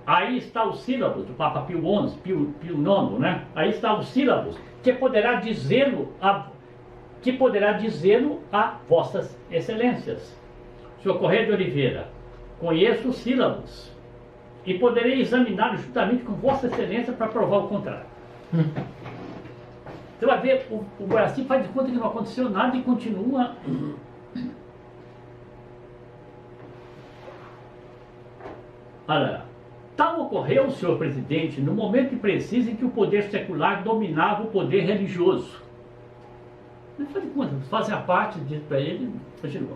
Aí está o sílabus do Papa Pio XI, Pio IX, né? Aí está o sílabus, que poderá dizê-lo a vossas excelências. Senhor Correia de Oliveira, conheço os sílabus e poderei examiná-lo juntamente com vossa excelência para provar o contrário. Você vai ver, o Guaraci faz de conta que não aconteceu nada e continua. Olha, tal ocorreu, senhor presidente, no momento preciso em que o poder secular dominava o poder religioso. Ele faz de conta, fazem a parte disso para ele, continua.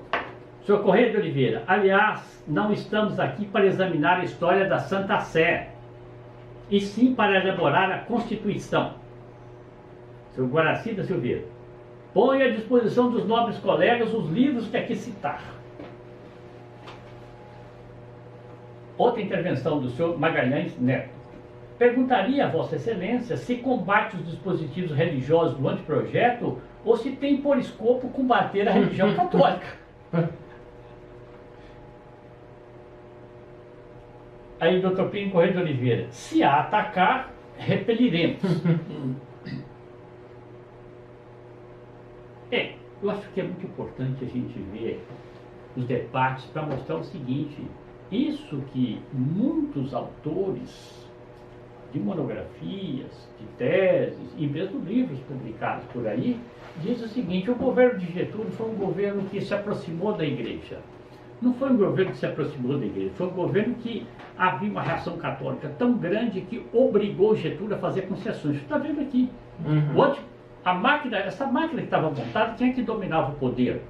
Senhor Correia de Oliveira, aliás, não estamos aqui para examinar a história da Santa Sé, e sim para elaborar a Constituição. Senhor Guaraci da Silveira, põe à disposição dos nobres colegas os livros que aqui citar. Outra intervenção do senhor Magalhães Neto. Perguntaria a Vossa Excelência se combate os dispositivos religiosos do anteprojeto ou se tem por escopo combater a religião católica. Aí, doutor Pinho Correia de Oliveira, se a atacar, repeliremos. Eu acho que é muito importante a gente ver os debates para mostrar o seguinte, isso que muitos autores de monografias, de teses, e mesmo livros publicados por aí, diz o seguinte, o governo de Getúlio foi um governo que se aproximou da igreja. Não foi um governo que se aproximou da igreja, foi um governo que havia uma reação católica tão grande que obrigou Getúlio a fazer concessões. Você está vendo aqui. Hoje, essa máquina que estava montada, quem é que dominava o poder?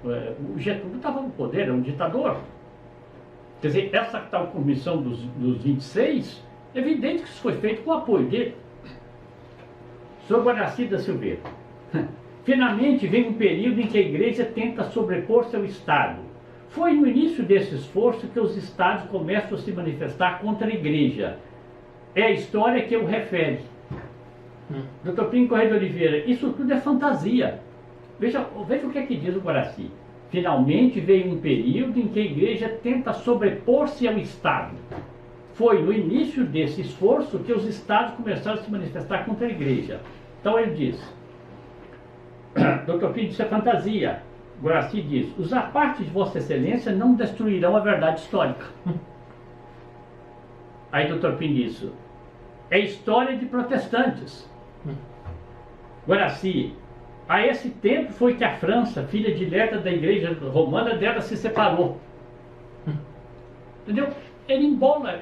O Getúlio estava no poder, era um ditador. Quer dizer, essa tal comissão dos 26, é evidente que isso foi feito com o apoio dele. Sr. Guaraci da Silveira. Finalmente vem um período em que a igreja tenta sobrepor-se ao Estado. Foi no início desse esforço que os Estados começam a se manifestar contra a igreja. É a história que o refere. Dr. Pinho Correia de Oliveira, isso tudo é fantasia. Veja o que é que diz o Guaraci. Finalmente veio um período em que a igreja tenta sobrepor-se ao Estado. Foi no início desse esforço que os Estados começaram a se manifestar contra a igreja. Então ele diz, Dr. Pinho, isso é fantasia. Guaraci diz, os apartes de Vossa Excelência não destruirão a verdade histórica. Aí Dr. Pinho diz, é história de protestantes. Guaraci, A esse tempo foi que a França, filha dileta da igreja romana, dela se separou. Entendeu? Ele embola,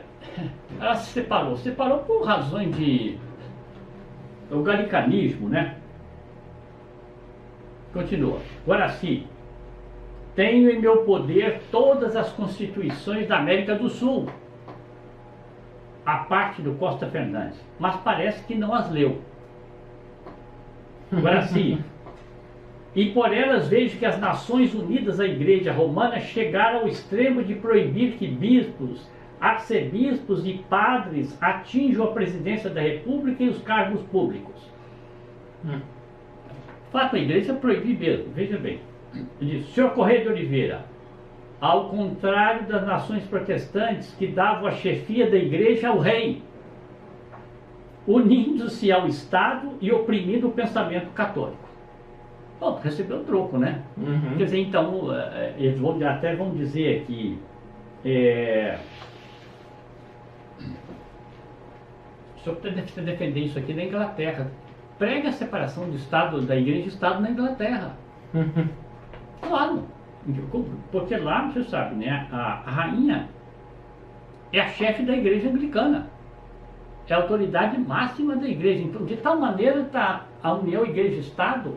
ela se separou. Separou por razões de... o galicanismo, né? Continua. Guaraci, tenho em meu poder todas as constituições da América do Sul, a parte do Costa Fernandes, mas parece que não as leu. Guaraci, e por elas vejo que as Nações Unidas à Igreja Romana chegaram ao extremo de proibir que bispos, arcebispos e padres atinjam a presidência da República e os cargos públicos. Fato, a igreja proibir mesmo, veja bem. Ele diz, senhor Correia de Oliveira, ao contrário das nações protestantes que davam a chefia da igreja ao rei, unindo-se ao Estado e oprimindo o pensamento católico. Bom, recebeu um troco, né? Quer dizer, então, eles até vão dizer aqui, o senhor precisa defender isso aqui na Inglaterra. Prega a separação do Estado, da Igreja e do Estado na Inglaterra. Claro, porque lá, você sabe, né, a rainha é a chefe da Igreja Anglicana. É a autoridade máxima da Igreja. Então, de tal maneira está a união Igreja-Estado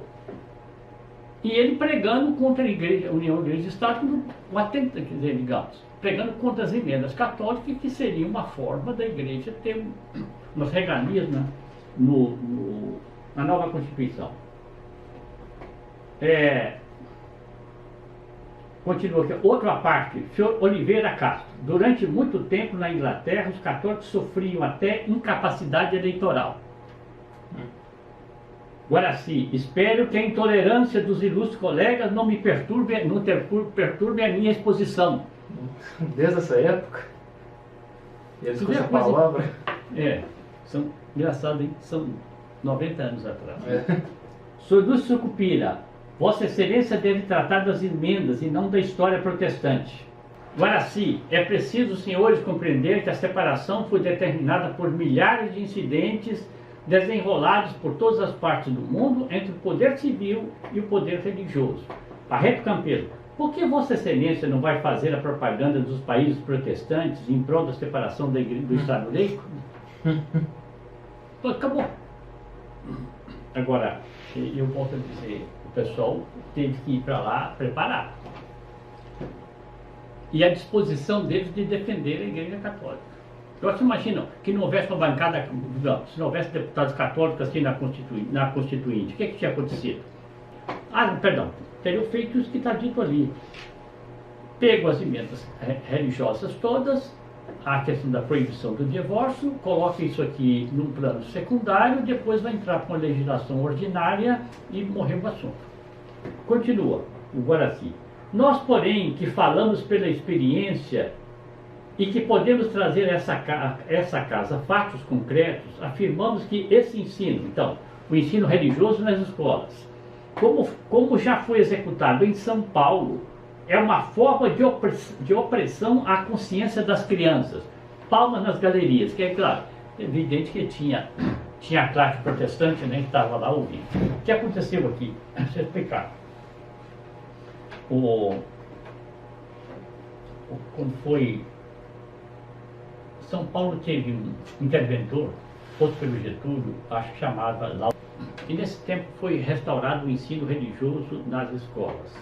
e ele pregando contra a Igreja, União Igreja-Estado, quer dizer, digamos, pregando contra as emendas católicas, que seria uma forma da Igreja ter umas regalias, né, na nova Constituição. Continua aqui, outra parte, senhor Oliveira Castro. Durante muito tempo na Inglaterra, os católicos sofriam até incapacidade eleitoral. Guaraci, espero que a intolerância dos ilustres colegas não me perturbe, perturbe a minha exposição. Desde essa época? Eles com essa palavra? São engraçado, hein? São 90 anos atrás. Sr. Lúcio Sucupira, Vossa Excelência deve tratar das emendas e não da história protestante. Guaraci, é preciso, senhores, compreender que a separação foi determinada por milhares de incidentes desenrolados por todas as partes do mundo entre o poder civil e o poder religioso. Barreto Campelo, por que Vossa Excelência não vai fazer a propaganda dos países protestantes em prol da separação da igreja, do Estado laico? Acabou. Agora, eu volto a dizer, o pessoal teve que ir para lá preparado. E a disposição deles de defender a Igreja Católica. Vocês imaginam que não houvesse uma bancada, se não houvesse deputados católicos assim na Constituinte, o que tinha acontecido? Perdão, teriam feito isso que está dito ali. Pego as emendas religiosas todas, a questão da proibição do divórcio, coloca isso aqui num plano secundário, depois vai entrar com a legislação ordinária e morrer o assunto. Continua o Guaraci. Nós, porém, que falamos pela experiência e que podemos trazer essa casa fatos concretos, afirmamos que esse ensino, então, o ensino religioso nas escolas, como já foi executado em São Paulo, é uma forma de opressão à consciência das crianças. Palmas nas galerias, que é claro, é evidente que tinha a classe protestante, né, que estava lá ouvindo. O que aconteceu aqui? Deixa eu explicar. Quando foi... São Paulo teve um interventor, posto pelo Getúlio, acho que chamava Lau. E nesse tempo foi restaurado o ensino religioso nas escolas.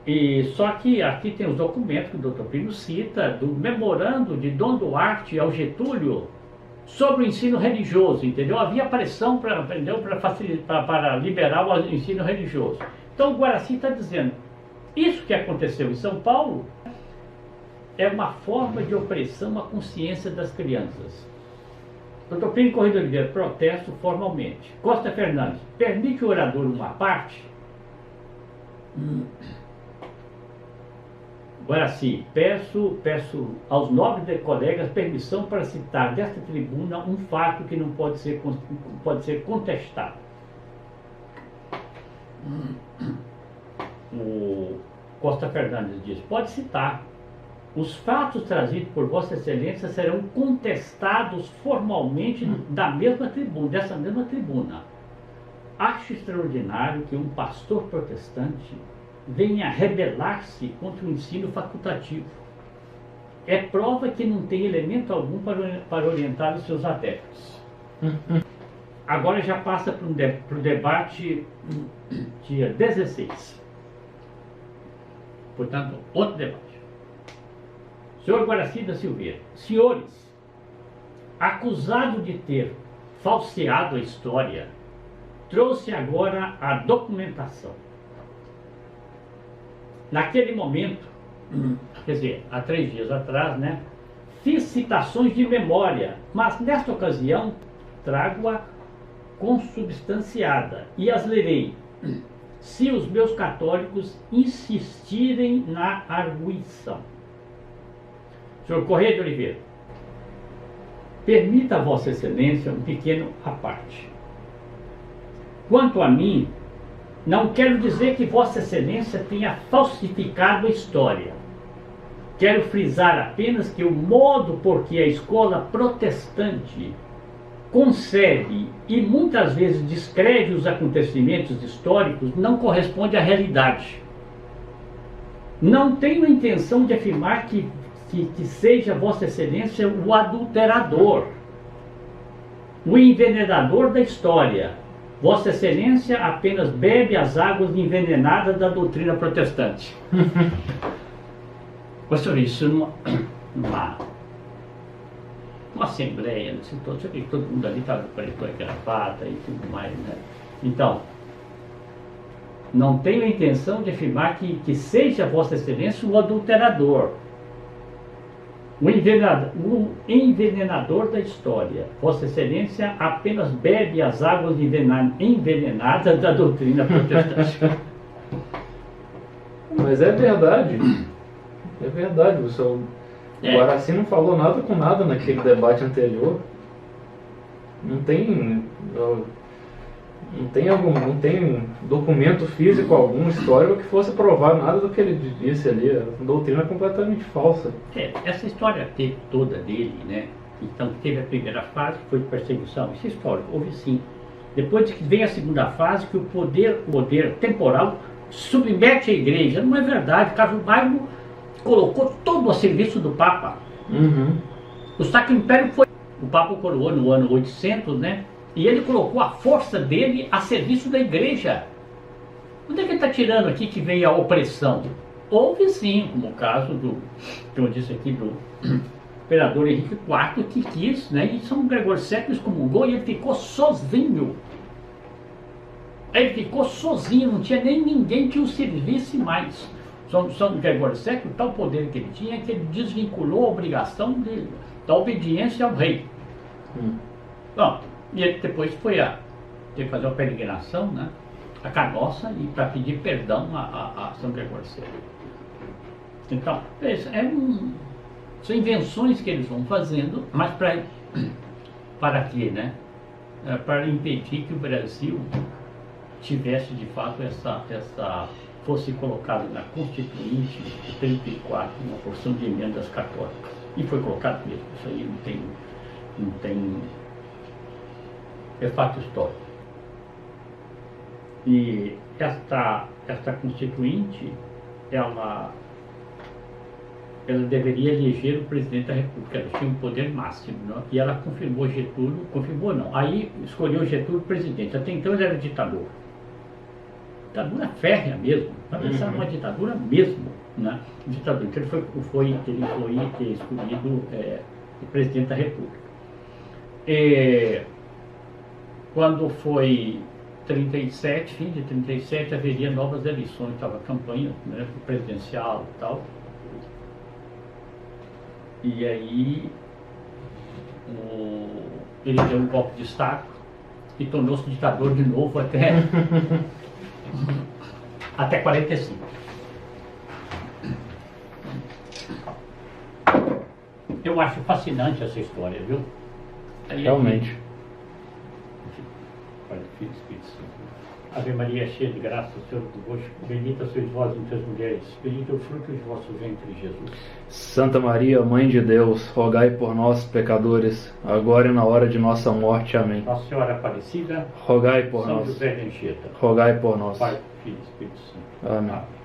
E só que aqui tem os documentos que o Dr. Plínio cita, do memorando de Dom Duarte ao Getúlio sobre o ensino religioso, entendeu? Havia pressão para liberar o ensino religioso. Então o Guaraci está dizendo, isso que aconteceu em São Paulo é uma forma de opressão à consciência das crianças. Dr. Plínio Correia de Oliveira, protesto formalmente. Costa Fernandes, permite o orador uma parte? Guaraci, peço aos nobres colegas permissão para citar desta tribuna um fato que não pode ser contestado. O Costa Fernandes diz, pode citar. Os fatos trazidos por Vossa Excelência serão contestados formalmente dessa mesma tribuna. acho extraordinário que um pastor protestante venha rebelar-se contra o ensino facultativo. É prova que não tem elemento algum para orientar os seus adeptos. Agora já passa para o debate dia 16. Portanto, outro debate. Senhor Guaraci da Silveira, senhores, acusado de ter falseado a história, trouxe agora a documentação. Naquele momento, quer dizer, há 3 dias atrás, né, fiz citações de memória, mas nesta ocasião trago-a consubstanciada e as lerei, se os meus católicos insistirem na arguição. Senhor Correia de Oliveira, permita a Vossa Excelência um pequeno à parte. Quanto a mim, não quero dizer que Vossa Excelência tenha falsificado a história. Quero frisar apenas que o modo por que a escola protestante concebe e muitas vezes descreve os acontecimentos históricos não corresponde à realidade. Não tenho a intenção de afirmar que seja Vossa Excelência o adulterador, o envenenador da história. Vossa Excelência apenas bebe as águas envenenadas da doutrina protestante. Mas, senhor, isso numa assembleia, todo mundo ali estava com paletó e gravata e tudo mais, né? Então, não tenho a intenção de afirmar que seja Vossa Excelência o adulterador, o envenenador da história. Vossa Excelência apenas bebe as águas envenenadas da doutrina protestante. Mas é verdade. É verdade. O Guaraci não falou nada com nada naquele debate anterior. Não tem documento físico algum, histórico, que fosse provar nada do que ele disse ali. É uma doutrina completamente falsa. Essa história toda dele, né? Então teve a primeira fase, que foi de perseguição. Isso é histórico, houve sim. Depois que vem a segunda fase, que o poder temporal submete a igreja. Não é verdade. Carlos Magno colocou todo a serviço do Papa. O Sacro Império foi... O Papa coroou no ano 800, né? E ele colocou a força dele a serviço da igreja. Onde é que ele está tirando aqui que veio a opressão? Houve sim, como o caso que eu disse aqui, do imperador Henrique IV, que quis, né? E São Gregório VII excomungou e ele ficou sozinho. Ele ficou sozinho, não tinha nem ninguém que o servisse mais. São Gregório VII, o tal poder que ele tinha, que ele desvinculou a obrigação da obediência ao rei. Bom, e ele depois teve que fazer uma peregrinação, né, a Canossa, e para pedir perdão a São Gregório VII. Então, são invenções que eles vão fazendo, mas para quê, né? Para impedir que o Brasil tivesse de fato fosse colocado na Constituinte de 34 uma porção de emendas católicas. E foi colocado mesmo. Isso aí não tem é fato histórico. E esta Constituinte, ela deveria eleger o presidente da República, ela tinha um poder máximo, não? E ela confirmou Getúlio, aí escolheu Getúlio presidente. Até então ele era ditador. Ditadura férrea mesmo, para pensar numa ditadura mesmo, né? Ditadura. Então ele foi escolhido presidente da República. Quando foi 37, fim de 37, haveria novas eleições, estava campanha, né, presidencial e tal. E aí ele deu um golpe de Estado e tornou-se ditador de novo até 45. Eu acho fascinante essa história, viu? Realmente. Pai, do Filho e do Espírito Santo. Ave Maria, cheia de graça, o Senhor é convosco. Bendita sois vós entre as mulheres. Bendito é o fruto de vosso ventre, Jesus. Santa Maria, Mãe de Deus, rogai por nós, pecadores, agora e na hora de nossa morte. Amém. Nossa Senhora Aparecida, Rogai por São nós. José de Anchieta. Rogai por nós. Pai, Filho e Espírito Santo. Amém. Amém.